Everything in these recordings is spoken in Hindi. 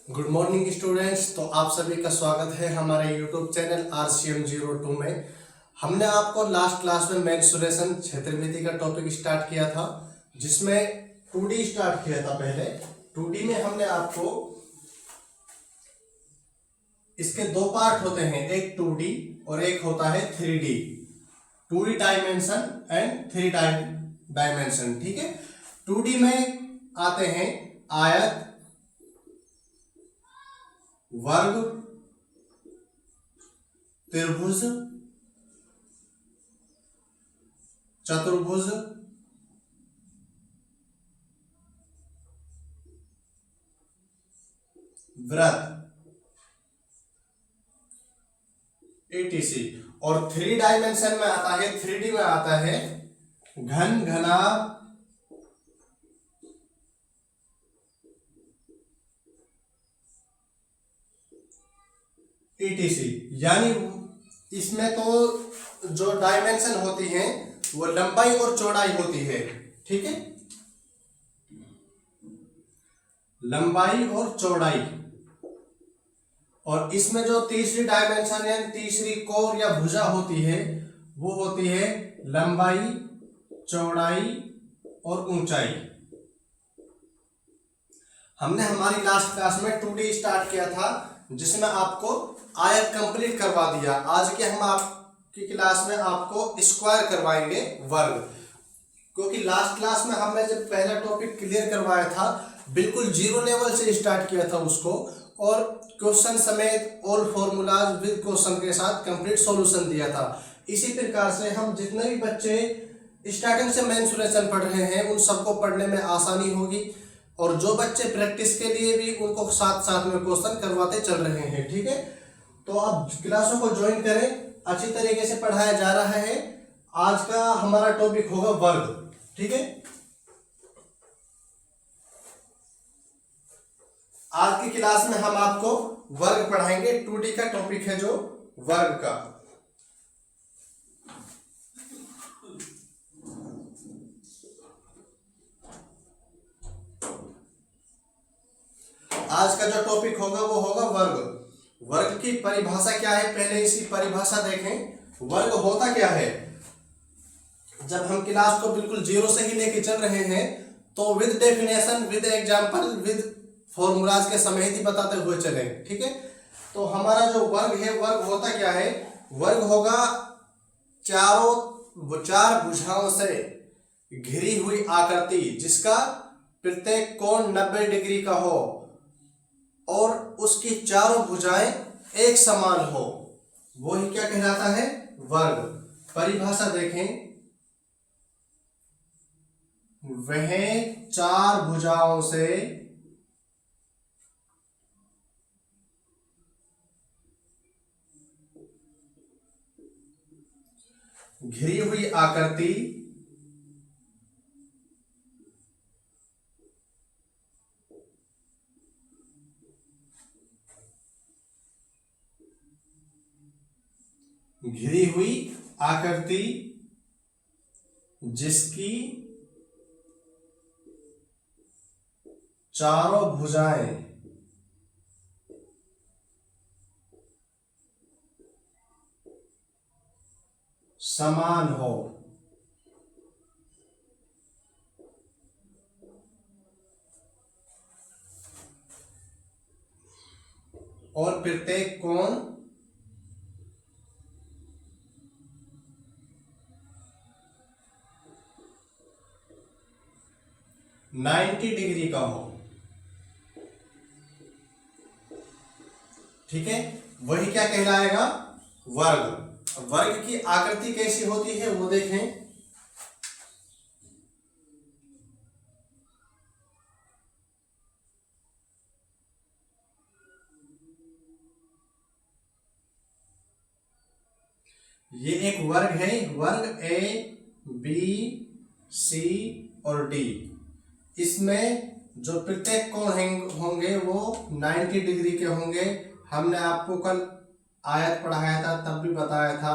Good morning students. तो आप सभी का स्वागत है हमारे यूट्यूब चैनल RCM02 में। हमने आपको लास्ट क्लास में मेंसुरेशन क्षेत्रमिति का टॉपिक स्टार्ट किया था, जिसमें 2D स्टार्ट किया था। पहले 2D में हमने आपको इसके दो पार्ट होते हैं, एक 2D और एक होता है 3D। 2D dimension and 3D dimension. ठीक है। 2D में आते हैं आयत, वर्ग, त्रिभुज, चतुर्भुज, वृत्त, etc। और 3 डायमेंशन में आता है, 3D में आता है घन, घनाभ, etc। यानी इसमें तो जो डायमेंशन होती है वो लंबाई और चौड़ाई होती है। ठीक है, लंबाई और चौड़ाई। और इसमें जो तीसरी डायमेंशन या तीसरी कोर या भुजा होती है वो होती है लंबाई, चौड़ाई और ऊंचाई। हमने हमारी लास्ट क्लास में 2D स्टार्ट किया था, जिसमें आपको आयत कंप्लीट करवा दिया। आज के हम आपकी क्लास में आपको स्क्वायर करवाएंगे, वर्ग। क्योंकि लास्ट क्लास में हमने जब पहला टॉपिक क्लियर करवाया था, बिल्कुल जीरो लेवल से स्टार्ट किया था उसको, और क्वेश्चन समेत और फॉर्मूलाज विद क्वेश्चन के साथ कंप्लीट सॉल्यूशन दिया था। इसी प्रकार से हम जितने भी बच्चे स्टार्टिंग से मेंसुरेशन पढ़ रहे हैं उन सबको पढ़ने में आसानी होगी, और जो बच्चे प्रैक्टिस के लिए भी उनको साथ साथ में क्वेश्चन करवाते चल रहे हैं। ठीक है, तो आप क्लासों को ज्वाइन करें, अच्छी तरीके से पढ़ाया जा रहा है। आज का हमारा टॉपिक होगा वर्ग। ठीक है, आज की क्लास में हम आपको वर्ग पढ़ाएंगे। 2D का टॉपिक है जो वर्ग का। आज का जो टॉपिक होगा वो होगा वर्ग। वर्ग की परिभाषा क्या है, पहले इसकी परिभाषा देखें। वर्ग होता क्या है? जब हम क्लास को बिल्कुल जीरो से ही लेके चल रहे हैं तो with definition, with example, with formulas के समेत ही बताते हुए चले। ठीक है, तो हमारा जो वर्ग है, वर्ग होता क्या है? वर्ग होगा चार भुजाओं से घिरी हुई आकृति, जिसका प्रत्येक कोण 90 डिग्री का हो और उसकी चारों भुजाएं एक समान हो, वो ही क्या कहलाता है? वर्ग। परिभाषा देखें, वह चार भुजाओं से घिरी हुई आकृति जिसकी चारों भुजाएं समान हो। और प्रत्येक कोण 90 डिग्री का हो। ठीक है, वही क्या कहलाएगा? वर्ग। वर्ग की आकृति कैसी होती है वो देखें। ये एक वर्ग है, वर्ग ABC और D। इसमें जो प्रत्येक कोण होंगे वो 90 डिग्री के होंगे। हमने आपको कल आयत पढ़ाया था, तब भी बताया था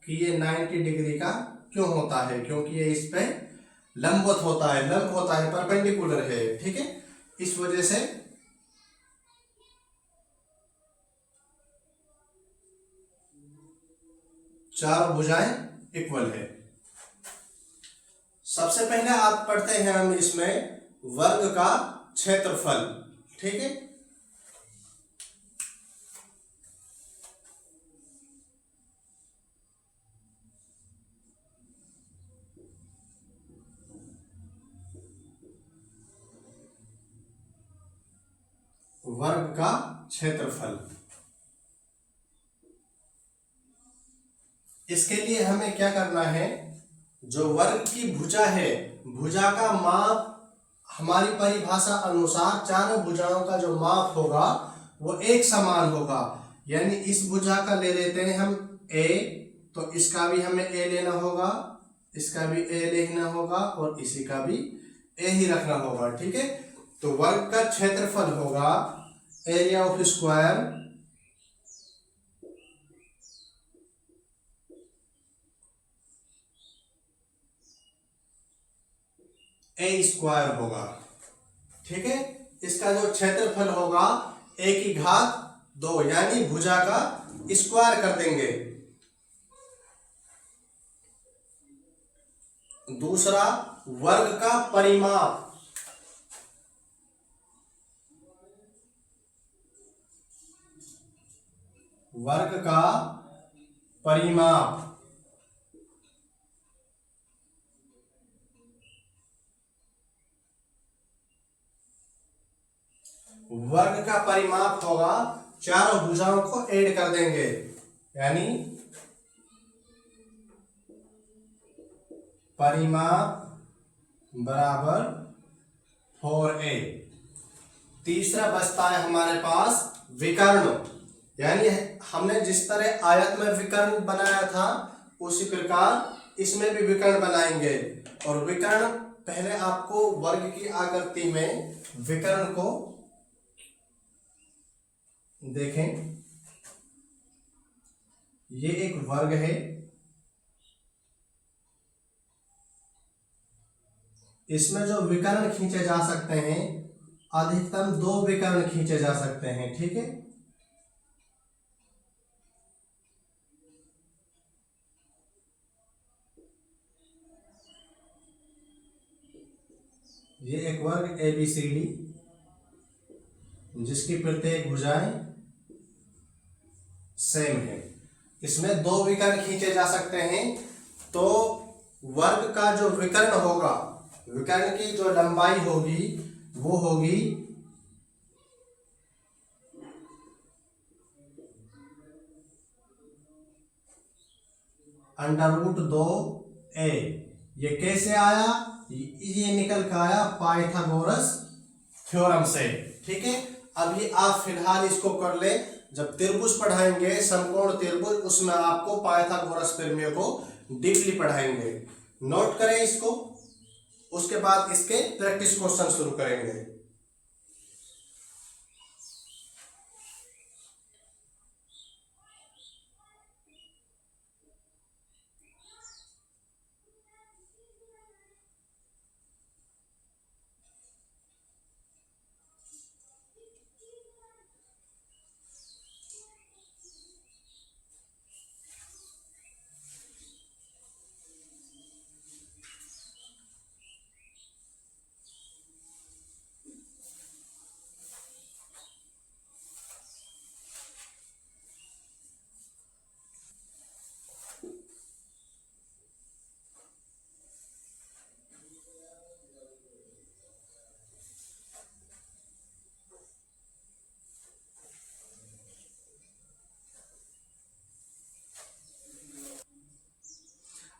कि ये 90 डिग्री का क्यों होता है, क्योंकि ये इस पे लंबवत होता है, लंब होता है, परपेंडिकुलर है। ठीक है, इस वजह से चारों भुजाएं इक्वल है। सबसे पहले आप पढ़ते हैं हम इसमें वर्ग का क्षेत्रफल। ठीक है, वर्ग का क्षेत्रफल। इसके लिए हमें क्या करना है, जो वर्ग की भुजा है, भुजा का माप हमारी परिभाषा अनुसार चारों भुजाओं का जो माप होगा वो एक समान होगा। यानी इस भुजा का ले लेते हैं हम ए, तो इसका भी हमें ए लेना होगा, इसका भी ए लेना होगा और इसी का भी ए ही रखना होगा। ठीक है, तो वर्ग का क्षेत्रफल होगा area of square A square होगा। ठीक है, इसका जो क्षेत्रफल होगा ए की घात 2, यानी भुजा का स्क्वायर कर देंगे। दूसरा, वर्ग का परिमाप, वर्ग का परिमाप, वर्ग का परिमाप होगा, चारों भुजाओं को ऐड कर देंगे, यानी परिमाप बराबर 4a। तीसरा बचता है हमारे पास विकर्ण, यानी हमने जिस तरह आयत में विकर्ण बनाया था उसी प्रकार इसमें भी विकर्ण बनाएंगे। और विकर्ण, पहले आपको वर्ग की आकृति में विकर्ण को देखें। ये एक वर्ग है, इसमें जो विकर्ण खींचे जा सकते हैं अधिकतम 2 विकर्ण खींचे जा सकते हैं। ठीक है, ये एक वर्ग ABCD जिसकी प्रत्येक भुजाएं सेम है, इसमें 2 विकर्ण खींचे जा सकते हैं। तो वर्ग का जो विकर्ण होगा, विकर्ण की जो लंबाई होगी वो होगी √2a। ये कैसे आया, ये निकल कर आया पाइथागोरस थ्योरम से। ठीक है, अभी आप फिलहाल इसको कर ले, जब त्रिभुज पढ़ाएंगे समकोण त्रिभुज, उसमें आपको पाइथागोरस प्रमेय को डीपली पढ़ाएंगे। नोट करें इसको, उसके बाद इसके प्रैक्टिस क्वेश्चन शुरू करेंगे।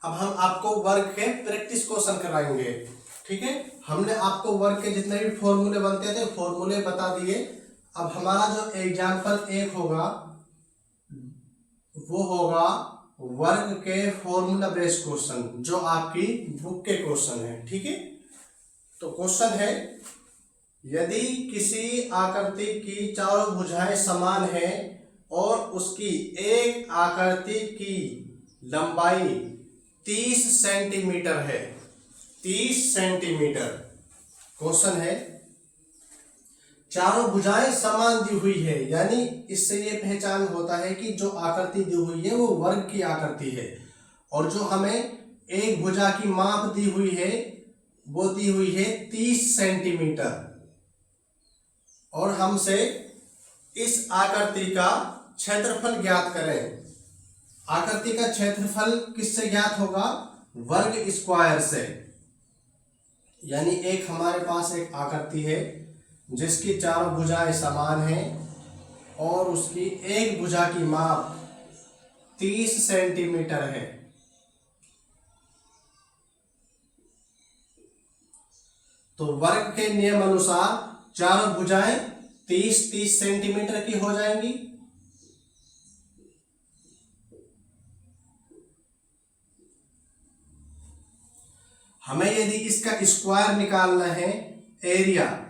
अब हम आपको वर्ग के प्रैक्टिस क्वेश्चन कराएंगे। ठीक है, हमने आपको वर्ग के जितने भी फॉर्मूले बनते थे फॉर्मूले बता दिए। अब हमारा जो एग्जाम्पल 1 होगा वो होगा वर्ग के फॉर्मूला बेस्ड क्वेश्चन, जो आपकी बुक के क्वेश्चन है। ठीक है, तो क्वेश्चन है, यदि किसी आकृति की चारों भुजाएं समान हैं और उसकी एक आकृति की लंबाई 30 सेंटीमीटर है, 30 सेंटीमीटर। क्वेश्चन है, चारों भुजाएं समान दी हुई है, यानी इससे ये पहचान होता है कि जो आकृति दी हुई है वो वर्ग की आकृति है। और जो हमें एक भुजा की माप दी हुई है वो दी हुई है 30 सेंटीमीटर। और हमसे इस आकृति का क्षेत्रफल ज्ञात करें। आकृति का क्षेत्रफल किससे ज्ञात होगा? वर्ग स्क्वायर से। यानी एक हमारे पास एक आकृति है जिसकी चारों भुजाएं समान हैं और उसकी एक भुजा की माप 30 सेंटीमीटर है। तो वर्ग के नियम अनुसार चारों भुजाएं 30-30 सेंटीमीटर की हो जाएंगी। हमें यदि इसका स्क्वायर निकालना है, एरिया,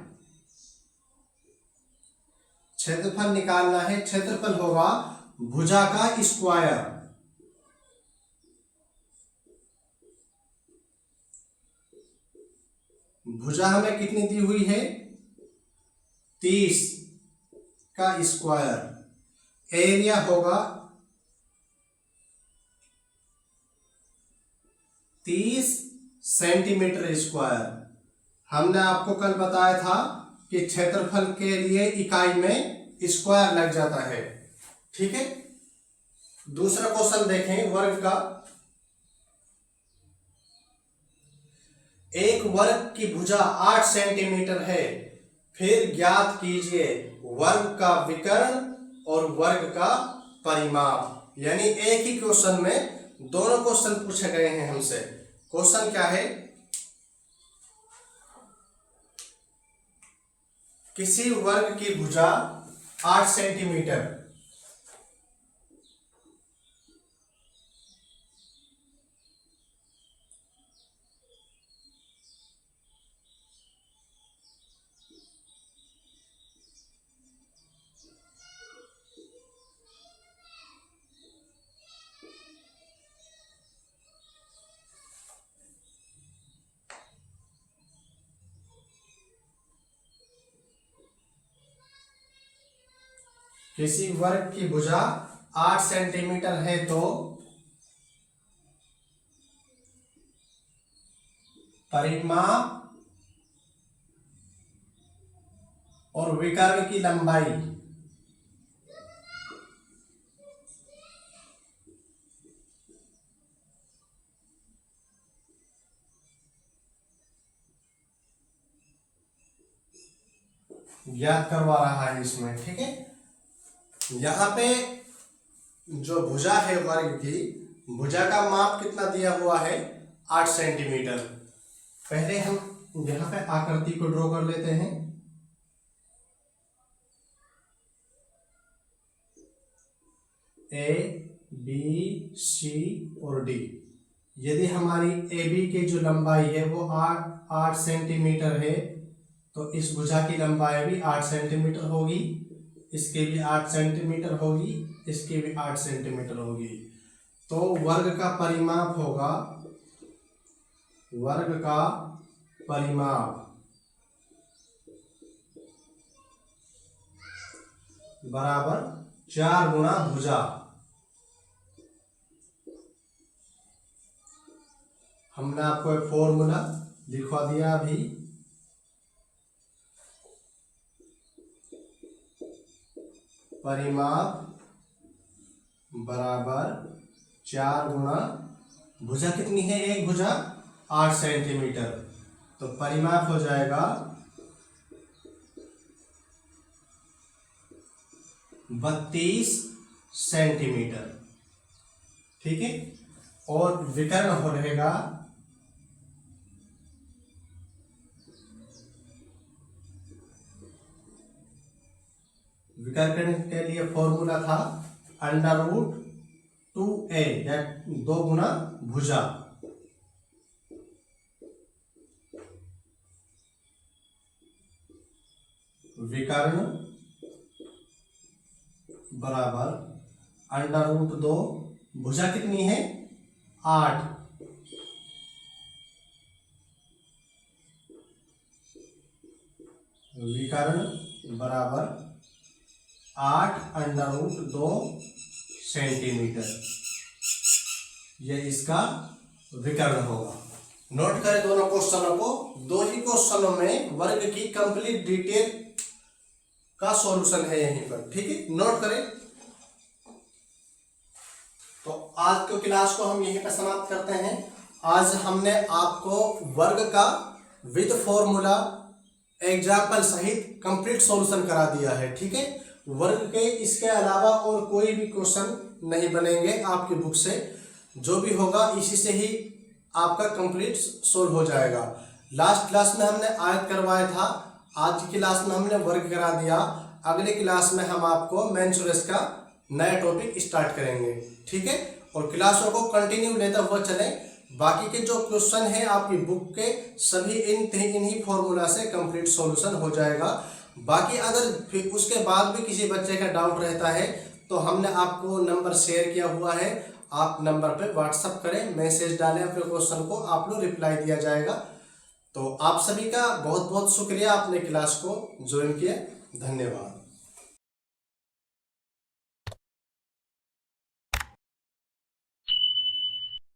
क्षेत्रफल निकालना है, क्षेत्रफल होगा भुजा का स्क्वायर। भुजा हमें कितनी दी हुई है? 30 का स्क्वायर। एरिया होगा 30 सेंटीमीटर स्क्वायर। हमने आपको कल बताया था कि क्षेत्रफल के लिए इकाई में स्क्वायर लग जाता है। ठीक है, दूसरा क्वेश्चन देखें वर्ग का। एक वर्ग की भुजा 8 सेंटीमीटर है, फिर ज्ञात कीजिए वर्ग का विकर्ण और वर्ग का परिमाप। यानी एक ही क्वेश्चन में दोनों क्वेश्चन पूछे गए हैं हमसे। क्वेश्चन क्या है? किसी वर्ग की भुजा 8 सेंटीमीटर, किसी वर्ग की भुजा 8 सेंटीमीटर है तो परिमाप और विकर्ण की लंबाई ज्ञात करवा रहा है इसमें। ठीक है, यहाँ पे जो भुजा है वर्ग की, भुजा का माप कितना दिया हुआ है? 8 सेंटीमीटर। पहले हम यहाँ पे आकृति को ड्रॉ कर लेते हैं। ए, बी, सी और डी। यदि हमारी ए बी की जो लंबाई है वो 8 सेंटीमीटर है तो इस भुजा की लंबाई भी 8 सेंटीमीटर होगी, इसके भी 8 सेंटीमीटर होगी, इसके भी 8 सेंटीमीटर होगी। तो वर्ग का परिमाप होगा, वर्ग का परिमाप बराबर 4 गुना भुजा। हमने आपको एक फॉर्मूला लिखवा दिया अभी। परिमाप बराबर 4 गुना भुजा कितनी है? एक भुजा 8 सेंटीमीटर, तो परिमाप हो जाएगा 32 सेंटीमीटर। ठीक है, और विकर्ण हो रहेगा विकर्ण के लिए फॉर्मूला था √2a या 2 गुना भुजा। विकर्ण बराबर √2, भुजा कितनी है? 8। विकर्ण बराबर 8√2 सेंटीमीटर, ये इसका विकर्ण होगा। नोट करें दोनों क्वेश्चनों को। दो ही क्वेश्चनों में वर्ग की कंप्लीट डिटेल का सॉल्यूशन है यहीं पर, ठीक है, नोट करें। तो आज की क्लास को हम यहीं पर समाप्त करते हैं। आज हमने आपको वर्ग का विद फॉर्मूला एग्जाम्पल सहित कंप्लीट सॉल्यूशन करा दिया है, ठीक है। वर्ग के इसके अलावा और कोई भी क्वेश्चन नहीं बनेंगे आपकी बुक से, जो भी होगा इसी से ही आपका कंप्लीट सोल्व हो जाएगा। लास्ट क्लास में हमने आयत करवाया था, आज की क्लास में हमने वर्ग करा दिया। अगली क्लास में हम आपको मेंसुरेस का नया टॉपिक स्टार्ट करेंगे, ठीक है। और क्लासों को कंटिन्यू लेते हुए चलें। बाकी के जो क्वेश्चन है आपकी बुक के सभी इन्हीं फॉर्मूला से कंप्लीट सॉल्यूशन हो जाएगा। बाकी अगर फिर उसके बाद भी किसी बच्चे का डाउट रहता है तो हमने आपको नंबर शेयर किया हुआ है, आप नंबर पे व्हाट्सअप करें, मैसेज डालें अपने क्वेश्चन को, आप लोग रिप्लाई दिया जाएगा। तो आप सभी का बहुत बहुत शुक्रिया, आपने क्लास को ज्वाइन किया, धन्यवाद।